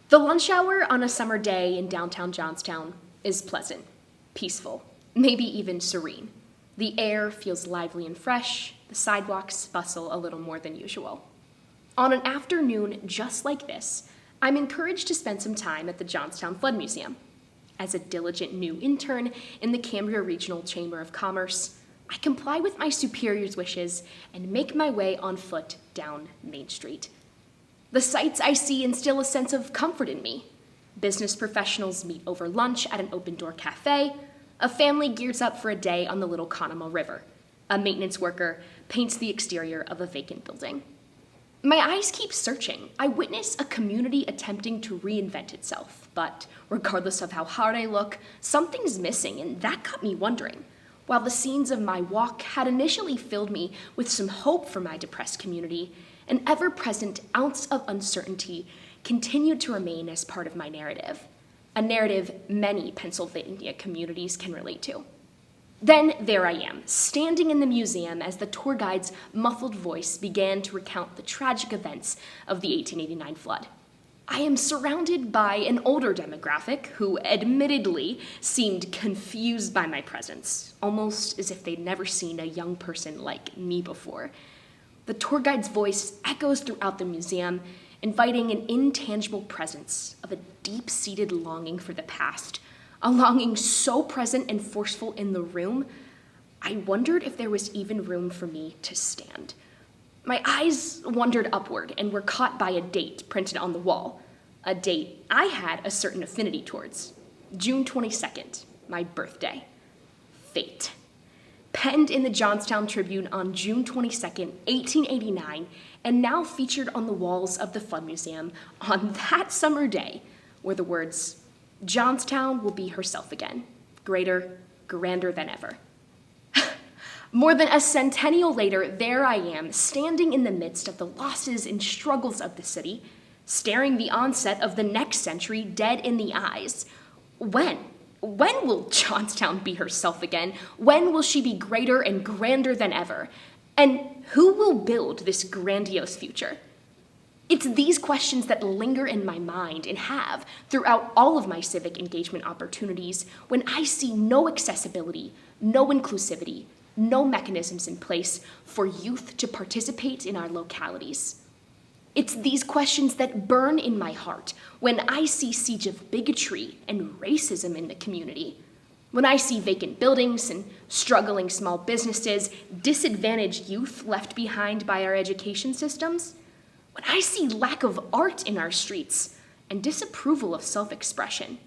The lunch hour on a summer day in downtown Johnstown is pleasant, peaceful, maybe even serene. The air feels lively and fresh, the sidewalks bustle a little more than usual. On an afternoon just like this, I'm encouraged to spend some time at the Johnstown Flood Museum. As a diligent new intern in the Cambria Regional Chamber of Commerce, I comply with my superior's wishes and make my way on foot down Main Street. The sights I see instill a sense of comfort in me. Business professionals meet over lunch at an open-door cafe. A family gears up for a day on the Little Conemaugh River. A maintenance worker paints the exterior of a vacant building. My eyes keep searching. I witness a community attempting to reinvent itself, but regardless of how hard I look, something's missing, and that got me wondering. While the scenes of my walk had initially filled me with some hope for my depressed community, an ever-present ounce of uncertainty continued to remain as part of my narrative, a narrative many Pennsylvania communities can relate to. Then there I am, standing in the museum as the tour guide's muffled voice began to recount the tragic events of the 1889 flood. I am surrounded by an older demographic who admittedly seemed confused by my presence, almost as if they'd never seen a young person like me before. The tour guide's voice echoes throughout the museum, inviting an intangible presence of a deep-seated longing for the past, a longing so present and forceful in the room, I wondered if there was even room for me to stand. My eyes wandered upward and were caught by a date printed on the wall, a date I had a certain affinity towards, June 22nd, my birthday. Fate. Penned in the Johnstown Tribune on June 22nd, 1889, and now featured on the walls of the Flood Museum on that summer day were the words, "Johnstown will be herself again, greater, grander than ever." More than a centennial later, there I am, standing in the midst of the losses and struggles of the city, staring the onset of the next century dead in the eyes. When will Johnstown be herself again? When will she be greater and grander than ever? And who will build this grandiose future? It's these questions that linger in my mind and have throughout all of my civic engagement opportunities when I see no accessibility, no inclusivity, no mechanisms in place for youth to participate in our localities. It's these questions that burn in my heart when I see siege of bigotry and racism in the community. When I see vacant buildings and struggling small businesses, disadvantaged youth left behind by our education systems. When I see lack of art in our streets and disapproval of self-expression.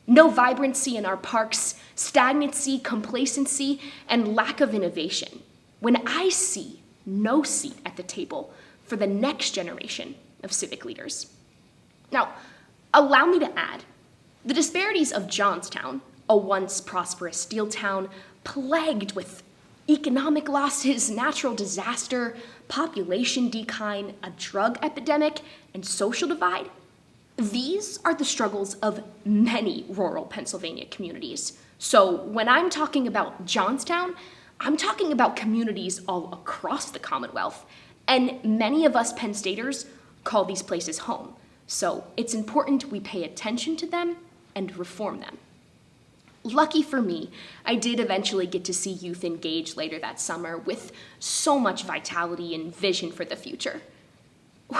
No vibrancy in our parks, stagnancy, complacency, and lack of innovation. When I see no seat at the table for the next generation of civic leaders. Now, allow me to add, the disparities of Johnstown, a once prosperous steel town plagued with economic losses, natural disaster, population decline, a drug epidemic, and social divide, these are the struggles of many rural Pennsylvania communities. So when I'm talking about Johnstown, I'm talking about communities all across the Commonwealth, and many of us Penn Staters call these places home. So it's important we pay attention to them and reform them. Lucky for me, I did eventually get to see youth engage later that summer with so much vitality and vision for the future.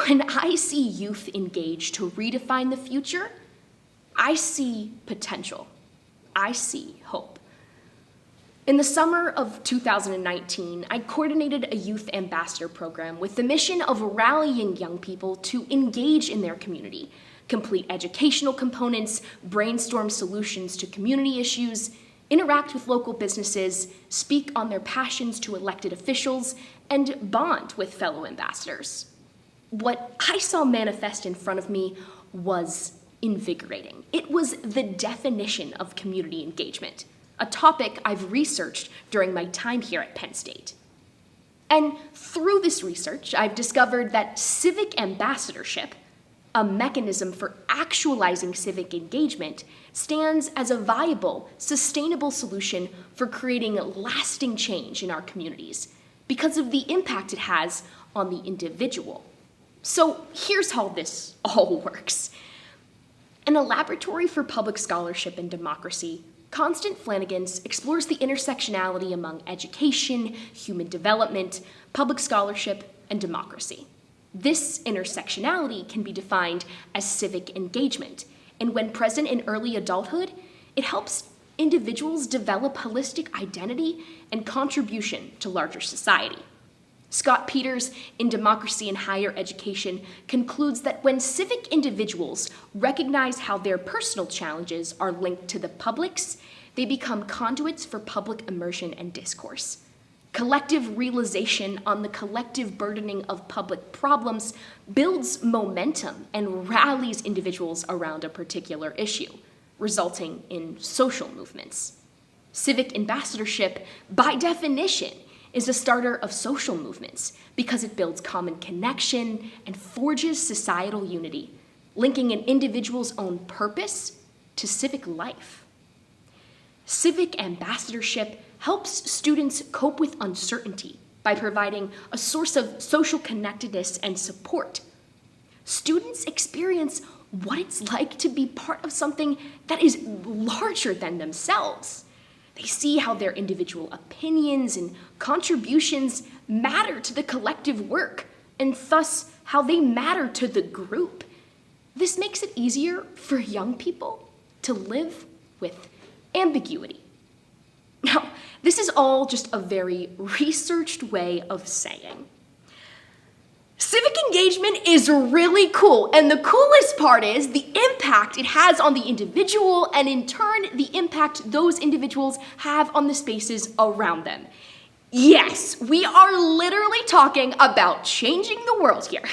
When I see youth engage to redefine the future, I see potential. I see hope. In the summer of 2019, I coordinated a youth ambassador program with the mission of rallying young people to engage in their community, complete educational components, brainstorm solutions to community issues, interact with local businesses, speak on their passions to elected officials, and bond with fellow ambassadors. What I saw manifest in front of me was invigorating. It was the definition of community engagement, a topic I've researched during my time here at Penn State. And through this research, I've discovered that civic ambassadorship, a mechanism for actualizing civic engagement, stands as a viable, sustainable solution for creating lasting change in our communities because of the impact it has on the individual. So here's how this all works. In a laboratory for public scholarship and democracy, Constant Flanagan's explores the intersectionality among education, human development, public scholarship, and democracy. This intersectionality can be defined as civic engagement, and when present in early adulthood, it helps individuals develop holistic identity and contribution to larger society. Scott Peters, in Democracy in Higher Education, concludes that when civic individuals recognize how their personal challenges are linked to the public's, they become conduits for public immersion and discourse. Collective realization on the collective burdening of public problems builds momentum and rallies individuals around a particular issue, resulting in social movements. Civic ambassadorship, by definition, is a starter of social movements because it builds common connection and forges societal unity, linking an individual's own purpose to civic life. Civic ambassadorship helps students cope with uncertainty by providing a source of social connectedness and support. Students experience what it's like to be part of something that is larger than themselves. They see how their individual opinions and contributions matter to the collective work, and thus how they matter to the group. This makes it easier for young people to live with ambiguity. Now, this is all just a very researched way of saying civic engagement is really cool, and the coolest part is the impact it has on the individual, and in turn, the impact those individuals have on the spaces around them. Yes, we are literally talking about changing the world here.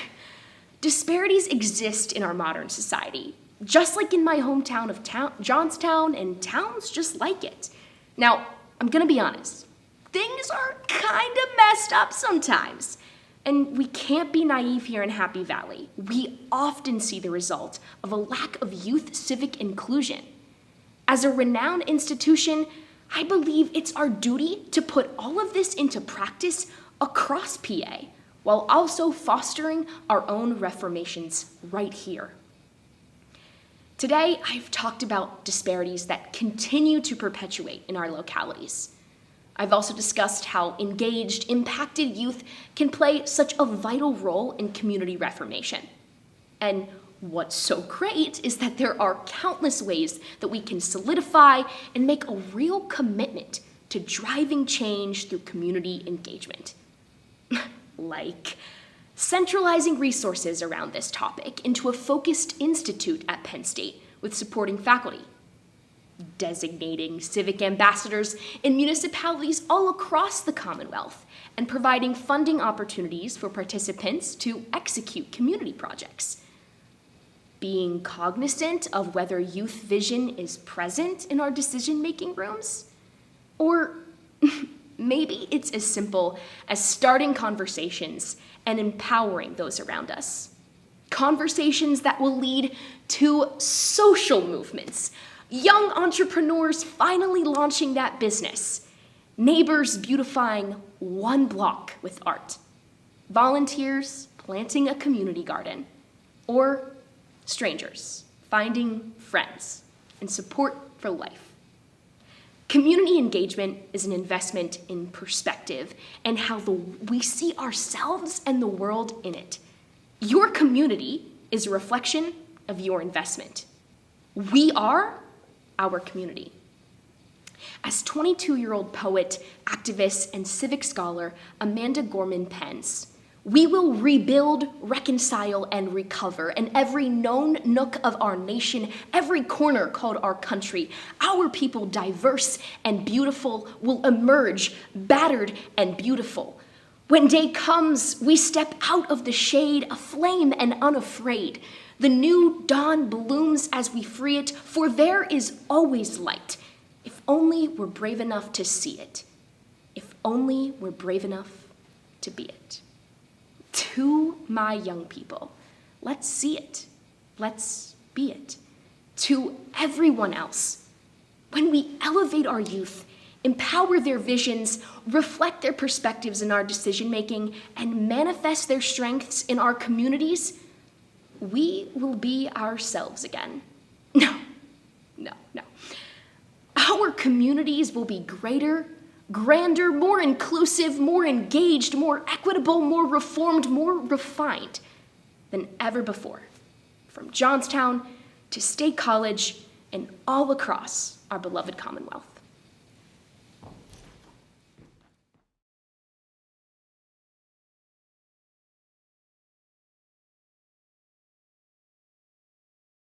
Disparities exist in our modern society, just like in my hometown of Johnstown and towns just like it. Now, I'm gonna be honest, things are kind of messed up sometimes. And we can't be naive here in Happy Valley. We often see the result of a lack of youth civic inclusion. As a renowned institution, I believe it's our duty to put all of this into practice across PA, while also fostering our own reformations right here. Today, I've talked about disparities that continue to perpetuate in our localities. I've also discussed how engaged, impacted youth can play such a vital role in community reformation. And what's so great is that there are countless ways that we can solidify and make a real commitment to driving change through community engagement. Like centralizing resources around this topic into a focused institute at Penn State with supporting faculty, designating civic ambassadors in municipalities all across the Commonwealth, and providing funding opportunities for participants to execute community projects. Being cognizant of whether youth vision is present in our decision-making rooms. Or maybe it's as simple as starting conversations and empowering those around us. Conversations that will lead to social movements, young entrepreneurs finally launching that business, neighbors beautifying one block with art, volunteers planting a community garden, or strangers finding friends and support for life. Community engagement is an investment in perspective and how we see ourselves and the world in it. Your community is a reflection of your investment. We are our community. As 22-year-old poet, activist, and civic scholar Amanda Gorman pens, we will rebuild, reconcile, and recover in every known nook of our nation, every corner called our country. Our people, diverse and beautiful, will emerge battered and beautiful. When day comes, we step out of the shade, aflame and unafraid. The new dawn blooms as we free it, for there is always light, if only we're brave enough to see it, if only we're brave enough to be it. To my young people, let's see it, let's be it. To everyone else, when we elevate our youth, empower their visions, reflect their perspectives in our decision-making, and manifest their strengths in our communities, we will be ourselves again. communities will be greater, grander, more inclusive, more engaged, more equitable, more reformed, more refined than ever before, from Johnstown to State College and all across our beloved Commonwealth.